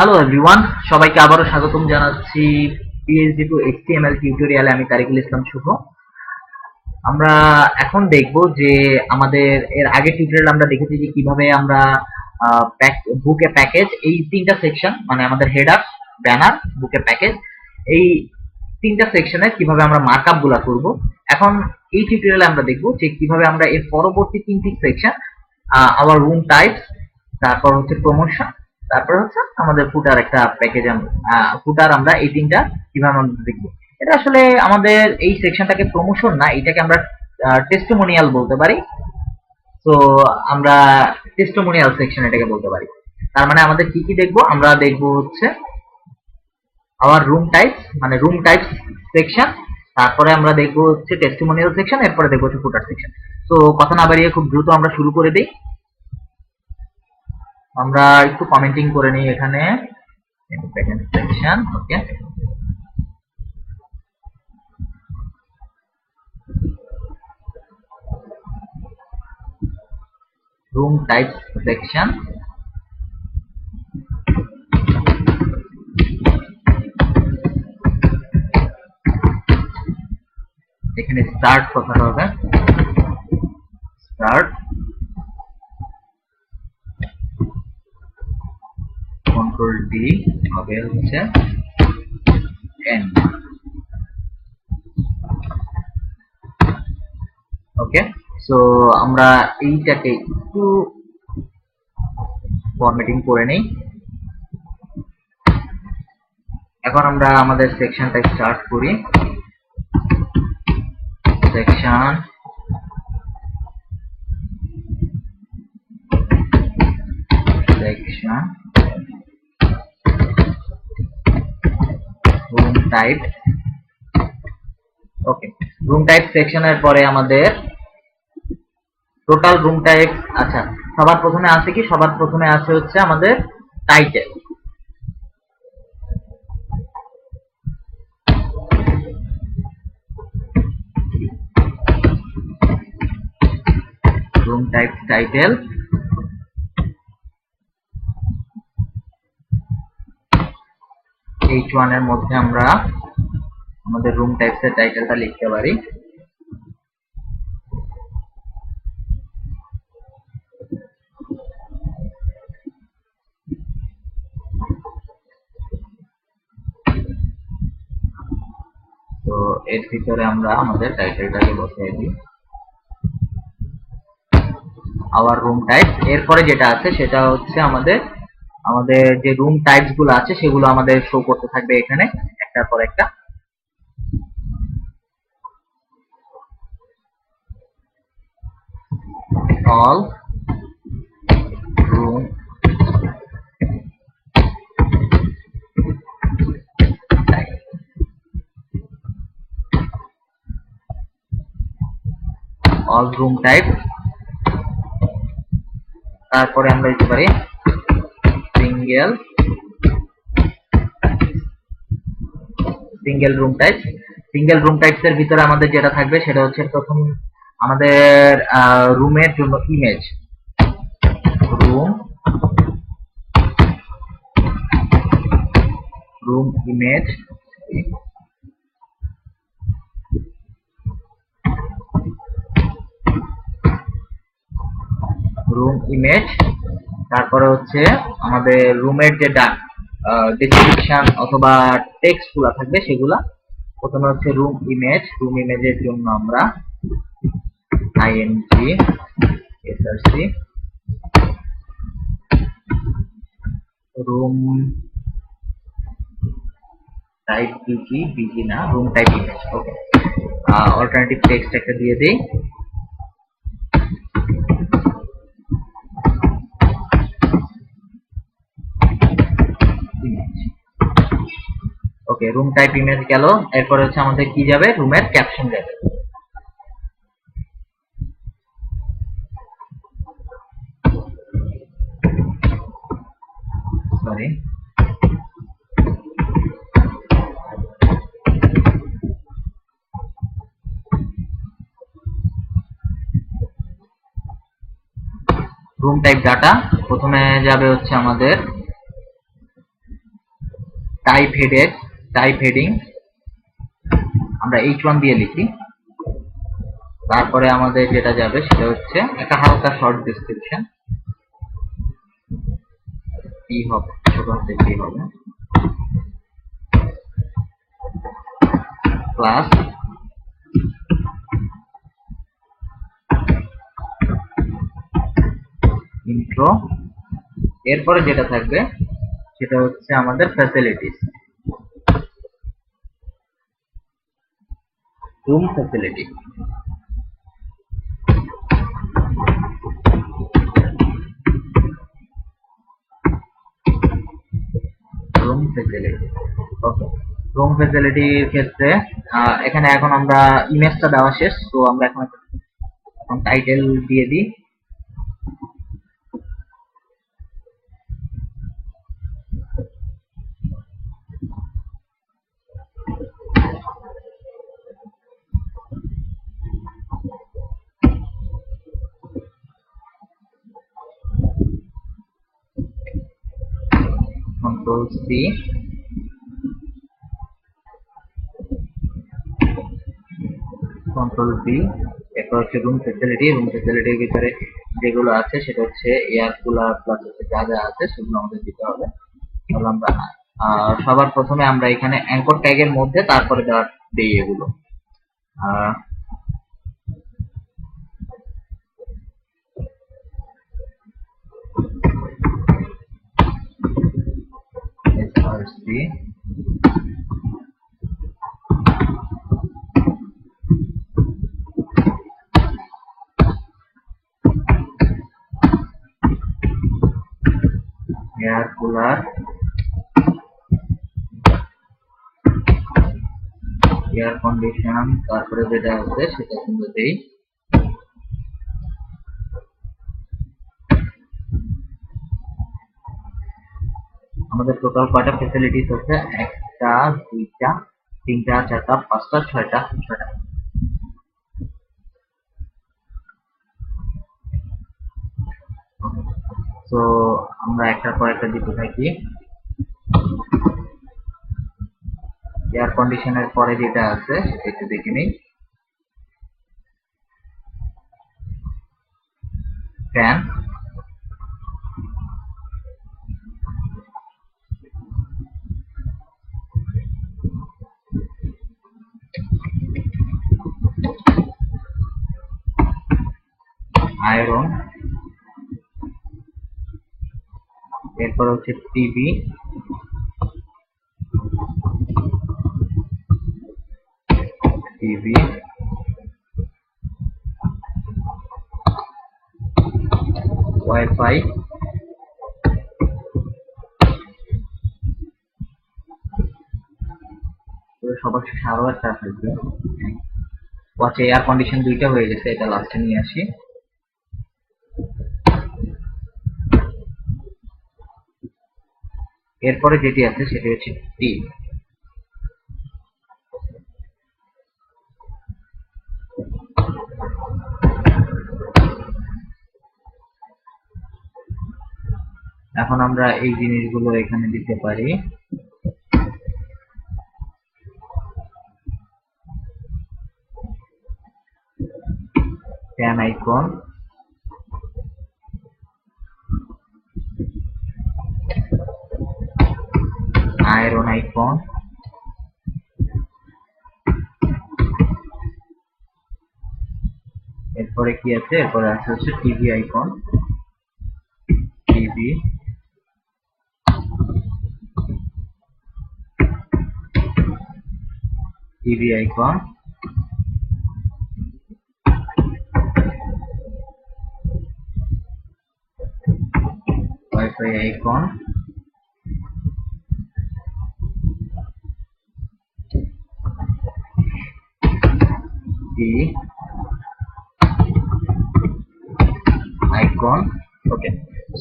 Hello everyone, সবাইকে আবারও স্বাগতম জানাচ্ছি পিএইচডি টু এইচটিএমএল টিউটোরিয়ালে। আমি তারিকুল ইসলাম শুভ। আমরা এখন দেখব যে আমাদের এর আগের টিউটোরিয়াল আমরা দেখেছি যে কিভাবে আমরা বুকে প্যাকেজ এই তিনটা সেকশন, মানে আমাদের হেডার, ব্যানার, বুকে প্যাকেজ, এই তিনটা সেকশনে কিভাবে আমরা মার্কআপ গুলা করব। এখন এই টিউটোরিয়ালে আমরা দেখব যে কিভাবে আমরা এর পরবর্তী তিনটি সেকশন, আওয়ার রুম টাইপস, তারপর হচ্ছে প্রমোশন, তারপর হচ্ছে আমাদের ফুটার একটা প্যাকেজ, ফুটার, আমরা এই তিনটা কিভাবে আমরা দেখব। এটা আসলে আমাদের এই সেকশনটাকে প্রমোশন না, এটাকে আমরা টেস্টিমোনিয়াল বলতে পারি। তো আমরা টেস্টিমোনিয়াল সেকশন এটাকে বলতে পারি। তার মানে আমাদের কি কি দেখবো, আমরা দেখবো হচ্ছে আওয়ার রুম টাইপস, মানে রুম টাইপস সেকশন, তারপরে আমরা দেখবো হচ্ছে টেস্টিমোনিয়াল সেকশন, এরপরে দেখবো হচ্ছে ফুটার সেকশন। তো কথা না বাড়িয়ে খুব দ্রুত আমরা শুরু করে দিই। আমরা একটু কমেন্টিং করে নিই এখানে সেকশন। ওকে, রুম টাইপ সেকশন, এখানে স্টার্ট কথাটা হবে, স্টার্ট, কন্ট্রোল ডি হবে হচ্ছে এন্ড। ওকে, সো আমরা এইটাকে একটু ফরম্যাটিং করে নেই। এখন আমরা আমাদের সেকশনটা স্টার্ট করি। Section, section, room type. Okay, room type সেকশনের পরে আমাদের টোটাল রুম টাইপ। আচ্ছা, সবার প্রথমে আছে কি, সবার প্রথমে আছে হচ্ছে আমাদের title. Room type title, H1 এর মধ্যে আমরা আমাদের রুম টাইপস এর টাইটেলটা লিখতে পারি। তো এর ভিতরে আমরা আমাদের টাইটেলটাকে বসিয়ে দিই, আওয়ার রুম টাইপ। এরপরে যেটা আছে সেটা হচ্ছে আমাদের আমাদের যে রুম টাইপস গুলো আছে সেগুলো আমাদের শো করতে থাকবে এখানে একটার পর একটা। All room type, all room type. তারপরে আমরা দিতে পারি single, single room type. Single room types এর ভিতরে আমাদের যেটা থাকবে সেটা হচ্ছে প্রথম আমাদের রুমের জন্য image, room, room image, room image. তারপরে হচ্ছে আমাদের রুমের যেটা ডেসক্রিপশন অথবা টেক্সট গুলা থাকবে সেগুলা। প্রথমে হচ্ছে রুম ইমেজ, রুম ইমেজের জন্য আমরা I N G S R C, room type B G, B G না, room type image. Okay, alternative text একটা দিয়ে দেই। ওকে, রুম টাইপ ইমেজ গেল। এরপর হচ্ছে আমাদের কি যাবে, রুমের ক্যাপশন যাবে। সরি, রুম টাইপ ডাটা প্রথমে যাবে হচ্ছে আমাদের টাইপ হেডিং আমরা H1 দিয়ে লিখি। তারপরে আমাদের যেটা যাবে সেটা হচ্ছে একটা হালকা শর্ট ডেসক্রিপশন, কি হবে, ছোট হাতে কি হবে, ক্লাস ইন্ট্রো। এরপরে যেটা থাকবে সেটা হচ্ছে আমাদের facilities, room facility. Room facility okay. Room ফ্যাসিলিটির ক্ষেত্রে এখানে এখন আমরা ইমেজটা দেওয়া শেষ, তো আমরা এখন টাইটেল দিয়ে দিই। Control C, control V. এরপর হচ্ছে রুম ফ্যাসিলিটি। রুম ফ্যাসিলিটির ভিতরে যেগুলো আছে সেটা হচ্ছে এয়ার কুলার প্লাস হচ্ছে যা যা আছে সেগুলো আমাদের দিতে হবে। তাহলে আমরা সবার প্রথমে আমরা এখানে অ্যাঙ্কর ট্যাগের মধ্যে তারপরে দিই এগুলো। SRC air cooler, air condition, তারপরে যেটা আছে সেটা কিন্তু দেই। আমাদের টোটাল কয়টা ফ্যাসিলিটিস আছে? একটা, দুইটা, তিনটা, চারটা, পাঁচটা, ছয়টা। তো আমরা একটার পর একটা দিতে থাকি। এয়ার কন্ডিশনের পরে যেটা আছে সেটা একটু দেখে নিই। ফ্যান, আয়রন, এরপর হচ্ছে টিভি, ওয়াইফাই, সবার শেষে আরো একটা থাকবে। ওয়াচে এয়ার কন্ডিশন দুইটা হয়ে গেছে, এটা লাস্টে নিয়ে আসি। এরপরে যেটি আছে সেটি হচ্ছে টি। এখন আমরা এই জিনিসগুলো এখানে দিতে পারি। ফ্যান আইকন, আয়রন আইকন, এরপরে কি আছে? এরপরে আছে হচ্ছে TV icon, TV, TV icon, wifi icon, T icon. Okay,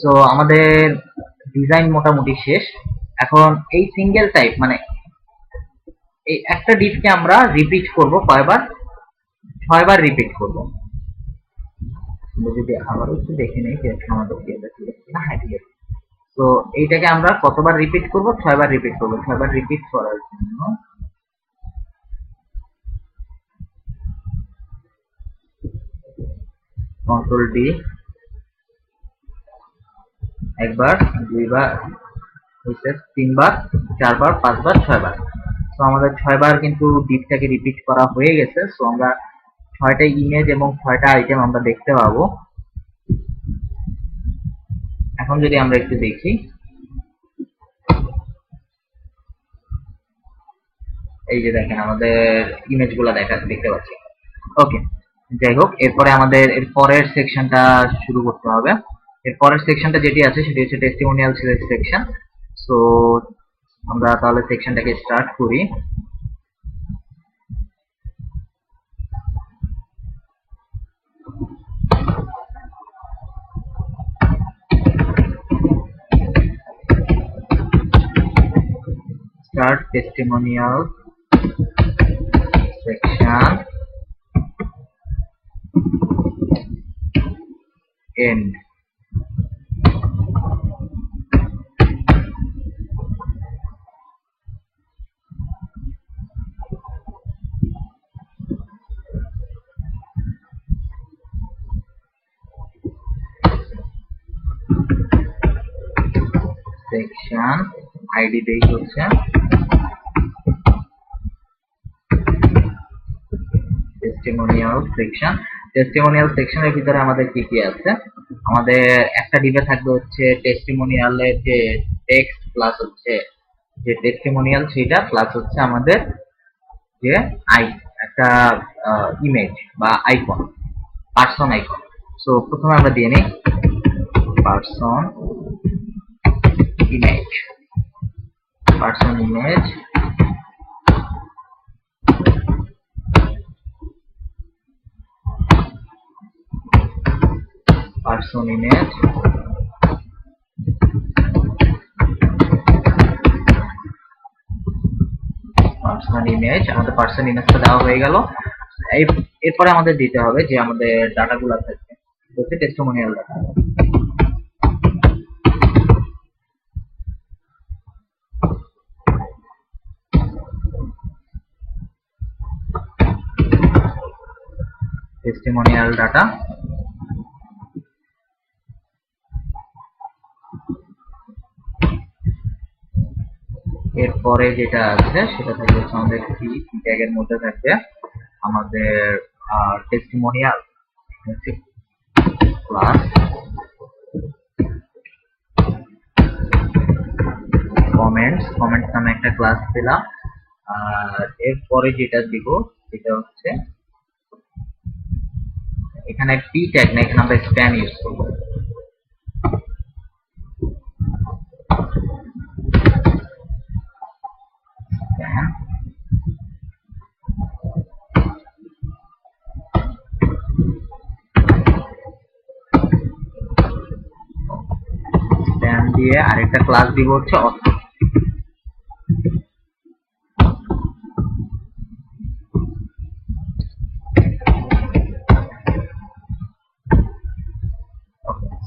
so আমাদের ডিজাইন মোটামুটি শেষ। এখন এই সিঙ্গেল টাইপ মানে এই একটা ডিপকে আমরা রিপিট করব কয়বার? 6 বার রিপিট করব। যদি আবারও একটু দেখে নেই যে আমাদের কি আছে। হ্যাঁ, ঠিক আছে। তো এইটাকে আমরা কতবার রিপিট করব? 6 বার রিপিট করব। 6 বার রিপিট করার জন্য কন্ট্রোল ডি, একবার, দুইবার, তিনবার, চারবার, পাঁচবার, 6 বার। তো আমাদের 6 বার কিন্তু ডিপটাকে রিপিট করা হয়ে গেছে। সো আমরা 6টা ইমেজ এবং 6টা আইটেম আমরা দেখতে পাবো। এখন যদি আমরা একটু দেখি, এই যে দেখেন আমাদের ইমেজগুলো দেখতে পাচ্ছি। ওকে, যাই হোক, এরপরে আমাদের এর পরের সেকশনটা শুরু করতে হবে। এর পরের সেকশনটা যেটি আছে সেটি হচ্ছে টেস্টিমোনিয়াল সেকশন। সো আমরা তাহলে সেকশনটাকে স্টার্ট করি। Start testimonial section, end. Section ID দেই হচ্ছে টেস্টিমোনিয়াল সেকশন। টেস্টিমোনিয়াল সেকশনের ভিতরে আমাদের কি কি আছে? আমাদের একটা ডিবে থাকবে হচ্ছে টেস্টিমোনিয়ালের যে টেক্সট প্লাস হচ্ছে যে টেস্টিমোনিয়াল সেটা প্লাস হচ্ছে আমাদের যে একটা ইমেজ বা আইকন, পার্সন আইকন। সো প্রথমে আমরা দিয়ে নিই person image, person image, person image, person image. আমাদের পার্সন ইমেজটা দেওয়া হয়ে গেল। এরপরে আমাদের দিতে হবে যে আমাদের ডাটাগুলো থাকবে হচ্ছে টেস্টিমোনিয়াল ডাটা। টেস্টিমোনিয়াল ডাটা, এরপরে যেটা আছে সেটা থাকবে হচ্ছে আমাদের কি ট্যাগের মধ্যে থাকবে আমাদের টেস্টিমোনিয়াল ক্লাস, কমেন্টস নামে একটা ক্লাস দিলাম। আর এরপরে যেটা দিব সেটা হচ্ছে এখানে পি ট্যাগ না, এখানে আমরা স্প্যান ইউজ করব। স্প্যান দিয়ে আরেকটা ক্লাস দিব হচ্ছে অথর।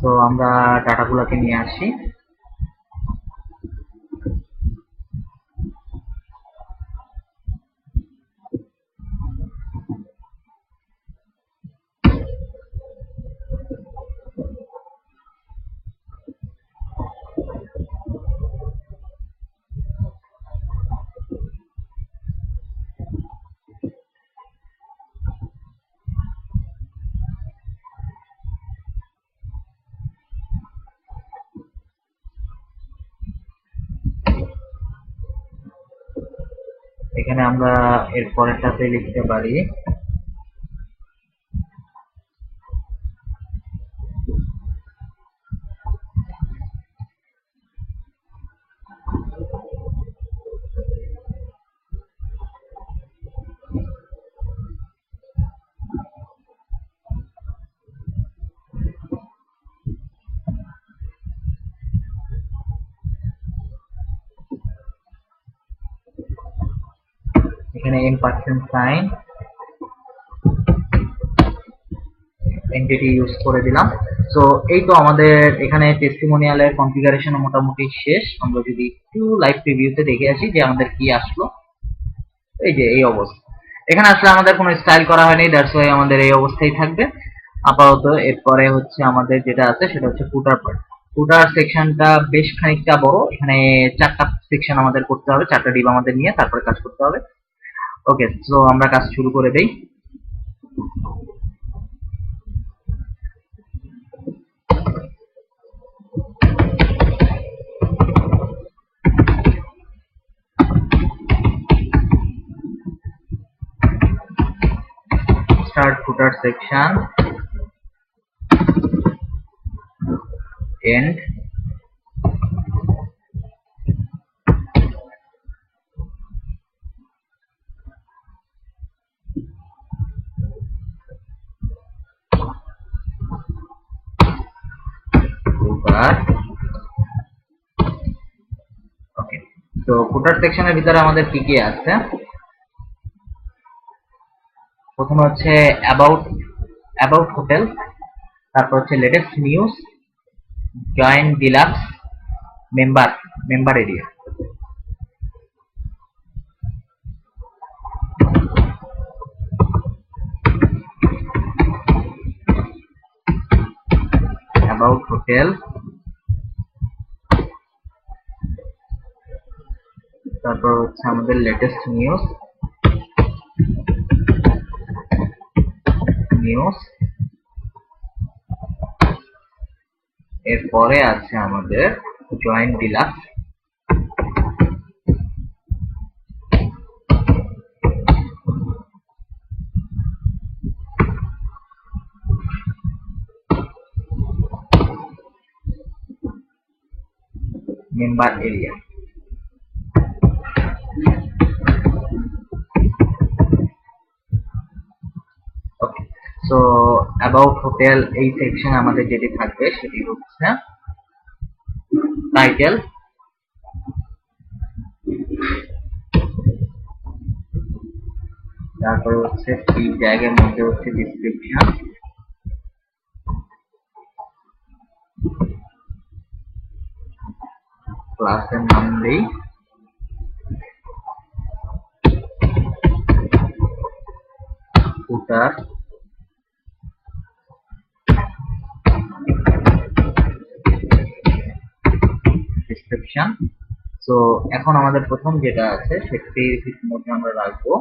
তো আমরা ডাটাগুলোকে নিয়ে আসি। এখানে আমরা এর পরেরটাতে লিখতে পারি এখানে $, এন্টিটি ইউজ করে দিলাম। সো এই তো আমাদের এখানে টেস্টিমোনিয়ালের কনফিগারেশন মোটামুটি শেষ। আমরা যদি একটু লাইভ প্রিভিউতে দেখে আসি যে আমাদের কি আসলো। এই যে এই অবস্থা, এখানে আসলে আমাদের কোনো স্টাইল করা হয়নি, দ্যাটস ওয়াই আমাদের এই অবস্থায় থাকবে আপাতত। এরপরে হচ্ছে আমাদের যেটা আছে সেটা হচ্ছে ফুটার পার্ট। ফুটার সেকশনটা বেশ খানিকটা বড়, এখানে 4টা সেকশন আমাদের করতে হবে, 4টা ডিপ আমাদের নিয়ে তারপরে কাজ করতে হবে। ওকে, সো আমরা কাজ শুরু করে দেই। স্টার্ট ফুটার সেকশন, এন্ড, ফুটার। ওকে, তো ফুটার সেকশনের ভিতরে আমাদের কি কি আছে? প্রথমে হচ্ছে অ্যাবাউট অ্যাবাউট হোটেল, তারপর হচ্ছে latest news, join deluxe, member member area. About hotel, তারপর হচ্ছে আমাদের লেটেস্ট নিউজ, এরপরে আছে আমাদের joint deluxe, member area. Okay, so about hotel এই সেকশনে আমাদের যেটি থাকবে সেটি হচ্ছে টাইটেল, তারপর হচ্ছে এই জায়গার মধ্যে হচ্ছে ডিসক্রিপশন, ক্লাসের নাম দেই, ফুটার, ডিসক্রিপশন। সো এখন আমাদের প্রথম যেটা আছে সেটির মধ্যে আমরা রাখবো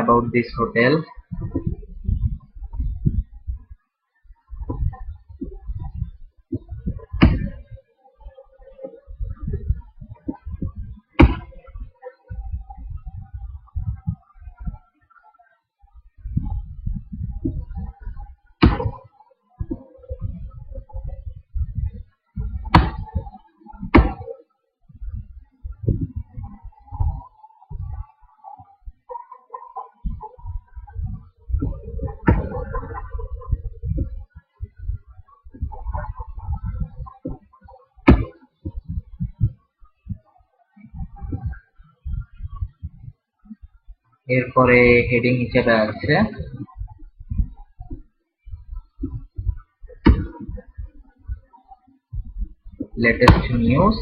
about this hotel, এরপরে হেডিং হিসেবে আছে লেটেস্ট নিউজ,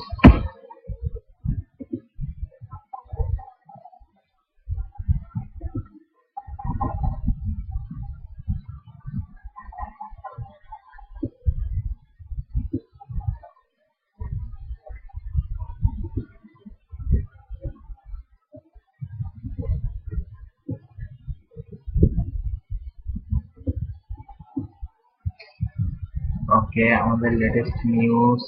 ওকে আমাদের লেটেস্ট নিউজ,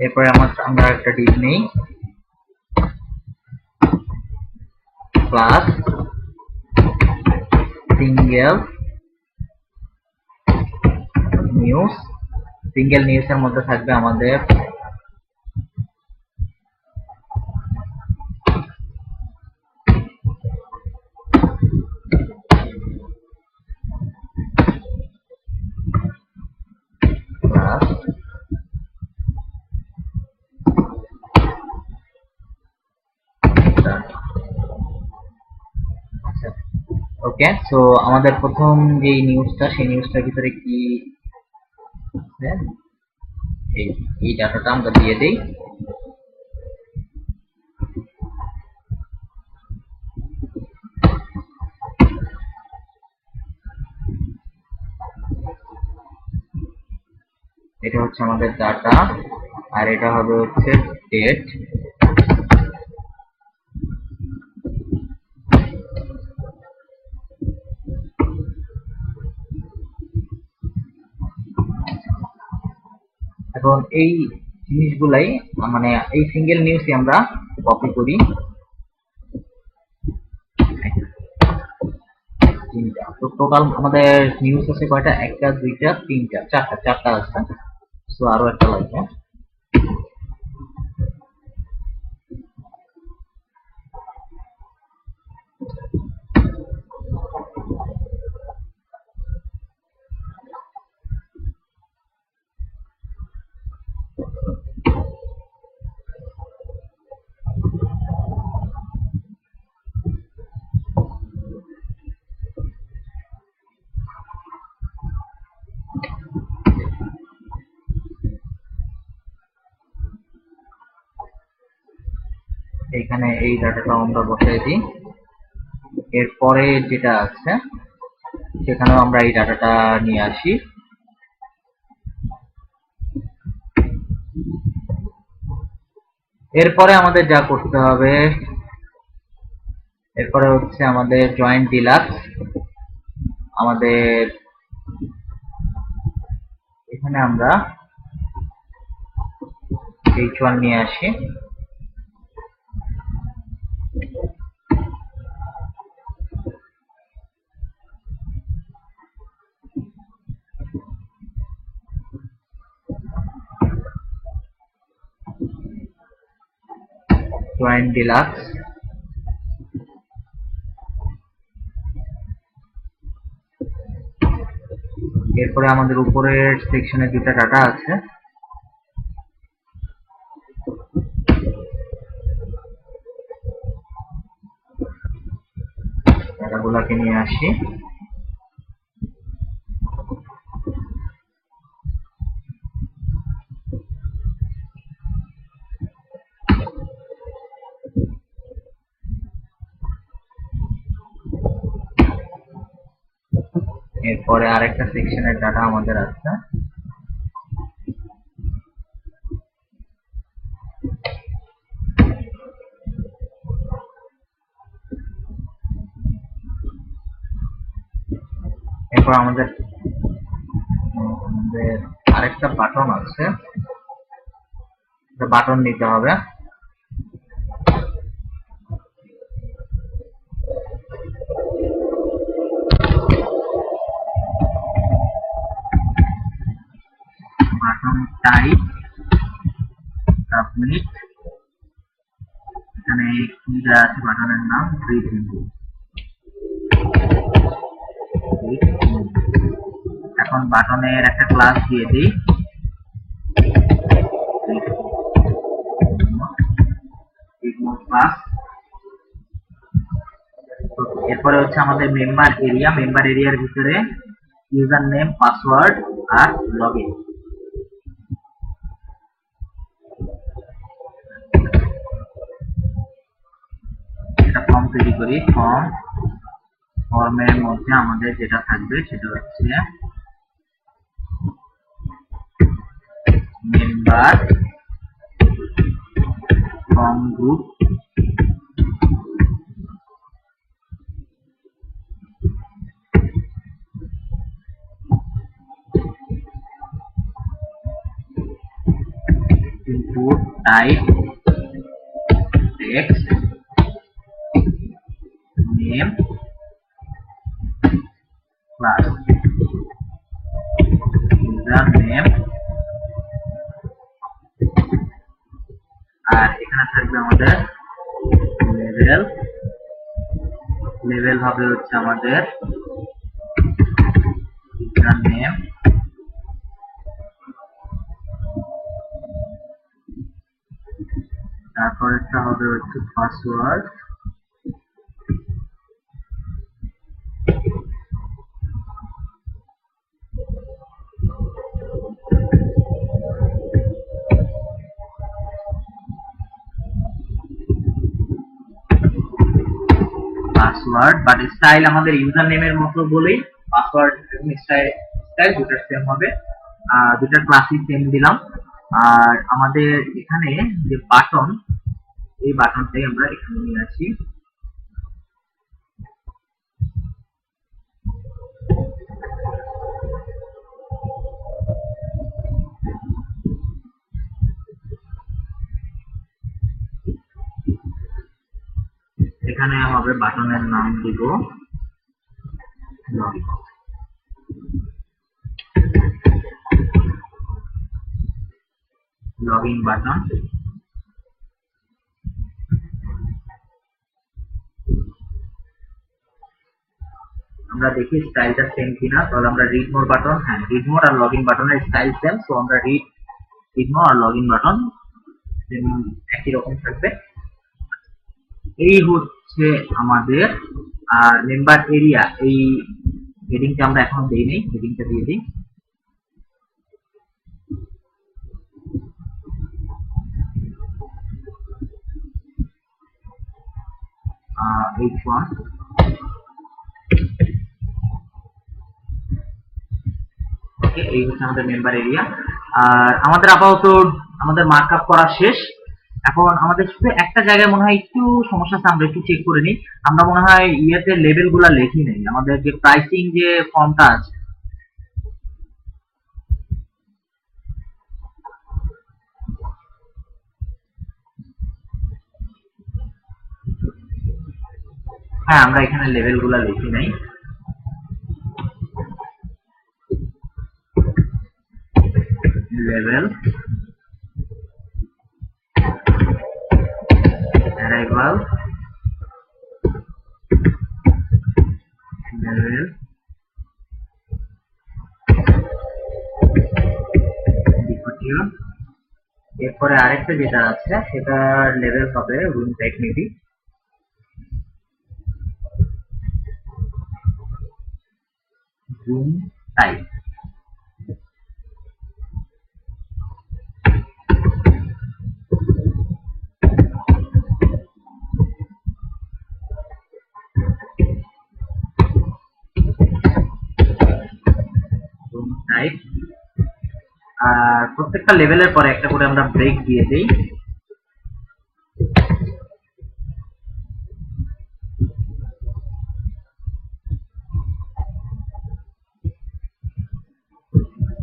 এরপরে আমরা একটা ডিপ নেই, ক্লাস সিঙ্গেল নিউজ। সিঙ্গেল নিউজের মধ্যে থাকবে আমাদের ওকে। সো আমাদের প্রথম যে নিউজটা, সেই নিউজটার ভিতরে কি এই ডাটাটা আমরা দিয়ে দেই। এটা হচ্ছে আমাদের ডাটা, আর এটা হবে হচ্ছে ডেট। এখন এই জিনিসগুলাই মানে এই সিঙ্গেল নিউজই আমরা কপি করি। তো টোটাল আমাদের নিউজ আছে কয়টা? একটা, দুইটা, তিনটা, চারটা আছে। সো আরো একটা লাগবে। এখানে এই ডাটাটা আমরা বসাই দিই। এরপরে যেটা আছে সেখানেও আমরা এই ডাটাটা নিয়ে আসি। এরপরে আমাদের যা করতে হবে, এরপরে হচ্ছে আমাদের জয়েন্ট ডিলাক্স। আমাদের এখানে আমরা H1 নিয়ে আসি। Joint deluxe. এরপরে আমাদের উপরের সেকশনে দুটা ডাটা আছে, ডাটাগুলোকে নিয়ে আসি। এরপরে আরেকটা সেকশনের ডাটা আমাদের আছে, এরপর আমাদের আরেকটা বাটন আছে, বাটন নিতে হবে। Button type submit. এখানে কি দেওয়া আছে? বাটনের নাম ব্রিথিং। এখন বাটনের একটা ক্লাস দিয়ে দিই, ক্লাস। এরপরে হচ্ছে আমাদের মেম্বার এরিয়া। মেম্বার এরিয়ার ভিতরে ইউজার নেম, পাসওয়ার্ড আর লগইন। একটা ফর্ম তৈরি করি। ফর্মের মধ্যে আমাদের যেটা থাকবে সেটা হচ্ছে member form group, input type text, name, class, user আমাদের লেভেল, লেভেল হবে হচ্ছে আমাদের ইউজার নেম, তারপরেরটা হবে হচ্ছে পাসওয়ার্ড, পাসওয়ার্ড বাট স্টাইল আমাদের ইউজার নেমের মতো বলেই পাসওয়ার্ড এবং স্টাইল দুটো সেম হবে, দুটার ক্লাসই সেম দিলাম। আর আমাদের এখানে যে বাটন, এই বাটনটাই আমরা এখানে নিয়ে আসি। এখানে হবে বাটনের নাম দিব লগইন বাটন। আমরা দেখি স্টাইলটা সেম কিনা, তাহলে আমরা রিড মোর বাটন, হ্যাঁ রিড মোর আর লগইন বাটনের স্টাইল সেম, সো আমরা রিড মোর আর লগইন বাটন একই রকম থাকবে। এই হচ্ছে আমাদের মেম্বার এরিয়া, এই হেডিংটা আমরা এখনো দেই নাই, হেডিংটা দিয়ে দিই। H1 ওকে, এই হচ্ছে আমাদের মেম্বার এরিয়া। আর আমাদের আপাতত আমাদের মার্কআপ করা শেষ। এখন আমাদের শুধু একটা জায়গায় মনে হয় একটু সমস্যা আছে, আমরা একটু চেক করে নিই। আমরা মনে হয় ইয়েতে লেভেল গুলা লিখি নেই, আমাদের যে প্রাইসিং যে ফর্মটা আছে, হ্যাঁ আমরা এখানে লেভেল গুলা লিখি নাই। লেভেল অ্যারাইভাল লেভেল ডিপার্টিও, এরপরে আরেকটা যেটা আছে সেটা লেভেল হবে room type maybe, room type. Room type. আর প্রত্যেকটা লেভেলের পরে একটা করে আমরা ব্রেক দিয়ে দেই।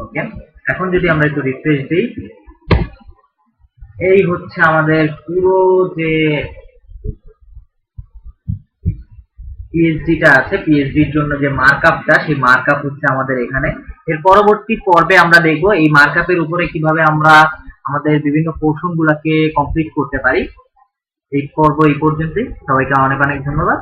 ওকে, এখন যদি আমরা একটু রিফ্রেশ দিই, এই হচ্ছে আমাদের পুরো যে পিএইচডিটা আছে, পিএইচডির জন্য যে মার্কআপটা, সেই মার্কআপ হচ্ছে আমাদের এখানে। এর পরবর্তী পর্বে আমরা দেখব এই মার্কআপের উপরে কিভাবে আমরা আমাদের বিভিন্ন পোর্শন গুলাকে কমপ্লিট করতে পারি। এই পর্ব এই পর্যন্তই, সবাইকে অনেক অনেক ধন্যবাদ।